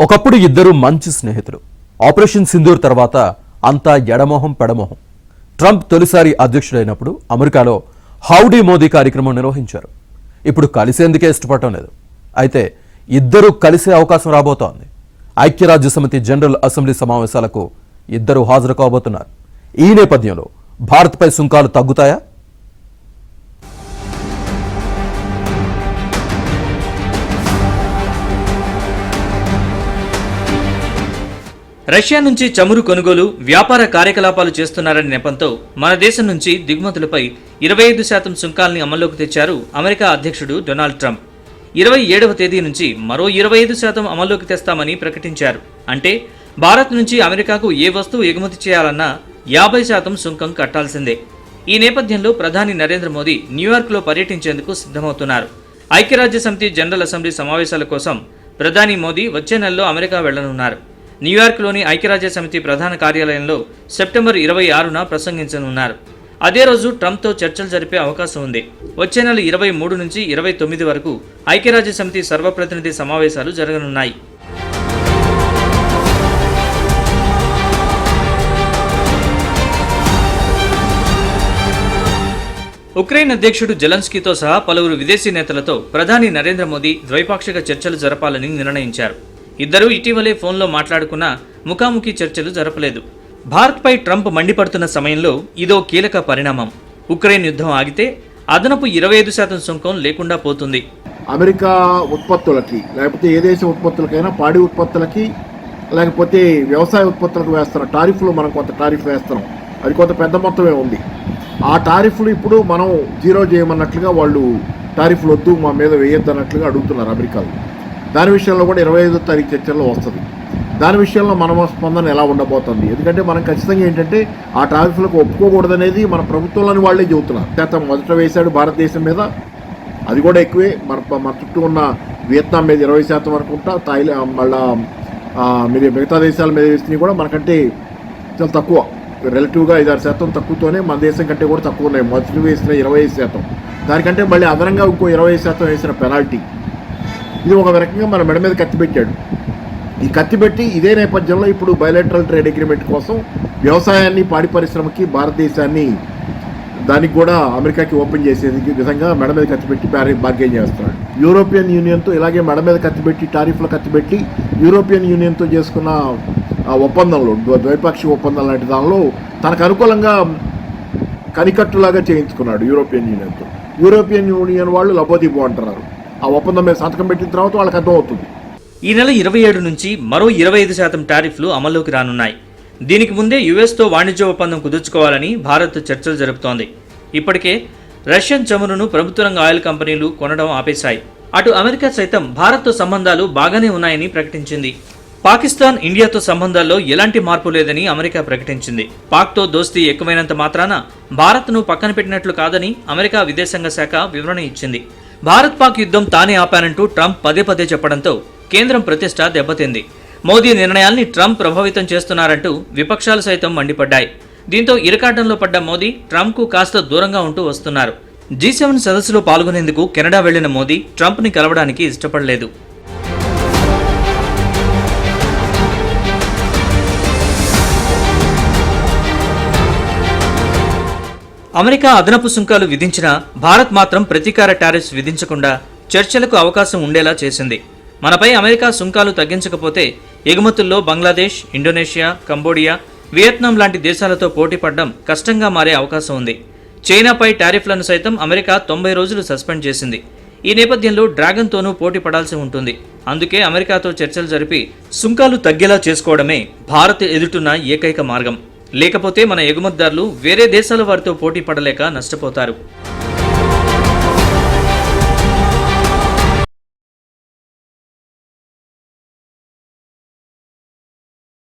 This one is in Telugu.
ఒకప్పుడు ఇద్దరు మంచి స్నేహితులు. ఆపరేషన్ సింధూర్ తర్వాత అంతా ఎడమొహం పెడమొహం. ట్రంప్ తొలిసారి అధ్యక్షుడైనప్పుడు అమెరికాలో హౌడీ మోదీ కార్యక్రమం నిర్వహించారు. ఇప్పుడు కలిసేందుకే ఇష్టపడటం లేదు. అయితే ఇద్దరు కలిసే అవకాశం రాబోతోంది. ఐక్యరాజ్యసమితి జనరల్ అసెంబ్లీ సమావేశాలకు ఇద్దరు హాజరు కాబోతున్నారు. ఈ నేపథ్యంలో భారత్పై సుంకాలు తగ్గుతాయా? రష్యా నుంచి చమురు కొనుగోలు, వ్యాపార కార్యకలాపాలు చేస్తున్నారనే నెపంతో మన దేశం నుంచి దిగుమతులపై 25% సుంకాల్ని అమల్లోకి తెచ్చారు అమెరికా అధ్యక్షుడు డొనాల్డ్ ట్రంప్. 27వ తేదీ నుంచి మరో 25% అమల్లోకి తెస్తామని ప్రకటించారు. అంటే భారత్ నుంచి అమెరికాకు ఏ వస్తువు ఎగుమతి చేయాలన్నా 50% సుంకం కట్టాల్సిందే. ఈ నేపథ్యంలో ప్రధాని నరేంద్ర మోదీ న్యూయార్క్లో పర్యటించేందుకు సిద్ధమవుతున్నారు. ఐక్యరాజ్యసమితి జనరల్ అసెంబ్లీ సమావేశాల కోసం ప్రధాని మోదీ వచ్చే నెలలో అమెరికా వెళ్లనున్నారు. న్యూయార్క్లోని ఐక్యరాజ్యసమితి ప్రధాన కార్యాలయంలో సెప్టెంబర్ 26న ప్రసంగించనున్నారు. అదే రోజు ట్రంప్తో చర్చలు జరిపే అవకాశం ఉంది. వచ్చే నెల 23 నుంచి 29 వరకు ఐక్యరాజ్యసమితి సర్వప్రతినిధి సమావేశాలు జరగనున్నాయి. ఉక్రెయిన్ అధ్యక్షుడు జెలెన్స్కీతో సహా పలువురు విదేశీ నేతలతో ప్రధాని నరేంద్ర మోదీ ద్వైపాక్షిక చర్చలు జరపాలని నిర్ణయించారు. ఇద్దరూ ఇటీవలే ఫోన్లో మాట్లాడుకున్న ముఖాముఖి చర్చలు జరపలేదు. భారత్పై ట్రంప్ మండిపడుతున్న సమయంలో ఇదో కీలక పరిణామం. ఉక్రెయిన్ యుద్ధం ఆగితే అదనపు 25% సుంకం లేకుండా పోతుంది. అమెరికా ఉత్పత్తులకి, లేకపోతే ఏ దేశ ఉత్పత్తులకైనా, పాడి ఉత్పత్తులకి, లేకపోతే వ్యవసాయ ఉత్పత్తులకు వేస్తున్న టారిఫ్లు మనం కొంత టారిఫ్ వేస్తున్నాం. అది కొంత పెద్ద మొత్తమే ఉంది. ఆ టారిఫ్లు ఇప్పుడు మనం జీరో చేయమన్నట్లుగా వాళ్ళు టారిఫ్లు వద్దు, మా మీద వేయొద్దు అన్నట్లుగా అడుగుతున్నారు అమెరికాలో. దాని విషయంలో కూడా 25వ తారీఖు చర్చల్లో వస్తుంది. దాని విషయంలో మన స్పందన ఎలా ఉండబోతుంది? ఎందుకంటే మనం ఖచ్చితంగా ఏంటంటే ఆ టారిఫ్లకు ఒప్పుకోకూడదనేది మన ప్రభుత్వంలోని వాళ్లే చెబుతున్నారు. శాతం మొదట వేశాడు భారతదేశం మీద, అది కూడా ఎక్కువే. మన చుట్టూ ఉన్న వియత్నాం మీద 20% వరకు ఉంటా, థాయిలాండ్ మళ్ళా మిగతా దేశాల మీద వేసినవి కూడా మనకంటే చాలా తక్కువ, రిలేటివ్గా 5-6% తక్కువతోనే మన దేశం కంటే కూడా తక్కువ ఉన్నాయి. మొదటి వేసిన 25%, దానికంటే మళ్ళీ అదనంగా ఇంకో 20% వేసిన పెనాల్టీ. ఇది ఒక రకంగా మన మెడ మీద కత్తి పెట్టాడు. ఈ కత్తి పెట్టి ఇదే నేపథ్యంలో ఇప్పుడు బయలాటరల్ ట్రేడ్ అగ్రిమెంట్ కోసం వ్యవసాయాన్ని, పాడి పరిశ్రమకి, భారతదేశాన్ని దానికి కూడా అమెరికాకి ఓపెన్ చేసేది విధంగా మెడ మీద కత్తి పెట్టి బార్గెన్ చేస్తున్నాడు. యూరోపియన్ యూనియన్తో ఇలాగే మెడ మీద కత్తి పెట్టి, టారిఫ్లు కత్తి పెట్టి యూరోపియన్ యూనియన్తో చేసుకున్న ఒప్పందంలో, ద్వైపాక్షిక ఒప్పందం లాంటి దానిలో తనకు అనుకూలంగా కనికట్టులాగా చేయించుకున్నాడు యూరోపియన్ యూనియన్తో. యూరోపియన్ యూనియన్ వాళ్ళు లబోదిబో అంటున్నారు. ఆ ఒప్పందం మీద సంతకం పెట్టిన తర్వాత వాళ్ళకి అర్థం అవుతుంది. ఈ నెల 27 నుంచి మరో 25% టారిఫ్లు అమల్లోకి రానున్నాయి. దీనికి ముందే యుఎస్తో వాణిజ్య ఒప్పందం కుదుర్చుకోవాలని భారత్ చర్చలు జరుపుతోంది. ఇప్పటికే రష్యన్ చమురును ప్రభుత్వ రంగ ఆయిల్ కంపెనీలు కొనడం ఆపేశాయి. అటు అమెరికా సైతం భారత్తో సంబంధాలు బాగానే ఉన్నాయని ప్రకటించింది. పాకిస్తాన్, ఇండియాతో సంబంధాల్లో ఎలాంటి మార్పు లేదని అమెరికా ప్రకటించింది. పాక్తో దోస్తీ ఎక్కువైనంత మాత్రాన భారత్ను పక్కన పెట్టినట్లు కాదని అమెరికా విదేశాంగ శాఖ వివరణ ఇచ్చింది. భారత్ పాక్ యుద్ధం తానే ఆపానంటూ ట్రంప్ పదే చెప్పడంతో కేంద్రం ప్రతిష్ట దెబ్బతింది. మోదీ నిర్ణయాల్ని ట్రంప్ ప్రభావితం చేస్తున్నారంటూ విపక్షాలు సైతం మండిపడ్డాయి. దీంతో ఇరకాటంలో పడ్డ మోదీ ట్రంప్కు కాస్త దూరంగా ఉంటూ వస్తున్నారు. G7 సదస్సులో పాల్గొనేందుకు కెనడా వెళ్లిన మోదీ ట్రంప్ని కలవడానికి ఇష్టపడలేదు. అమెరికా అదనపు సుంకాలు విధించినా భారత్ మాత్రం ప్రతీకార టారిఫ్స్ విధించకుండా చర్చలకు అవకాశం ఉండేలా చేసింది. మనపై అమెరికా సుంకాలు తగ్గించకపోతే ఎగుమతుల్లో బంగ్లాదేశ్, ఇండోనేషియా, కంబోడియా, వియత్నాం లాంటి దేశాలతో పోటీ పడడం కష్టంగా మారే అవకాశం ఉంది. చైనాపై టారిఫ్లను సైతం అమెరికా 90 రోజులు సస్పెండ్ చేసింది. ఈ నేపథ్యంలో డ్రాగన్తోనూ పోటీ పడాల్సి ఉంటుంది. అందుకే అమెరికాతో చర్చలు జరిపి సుంకాలు తగ్గేలా చేసుకోవడమే భారత్ ఎదుటున్న ఏకైక మార్గం. లేకపోతే మన ఎగుమతిదారులు వేరే దేశాల వారితో పోటీ పడలేక నష్టపోతారు.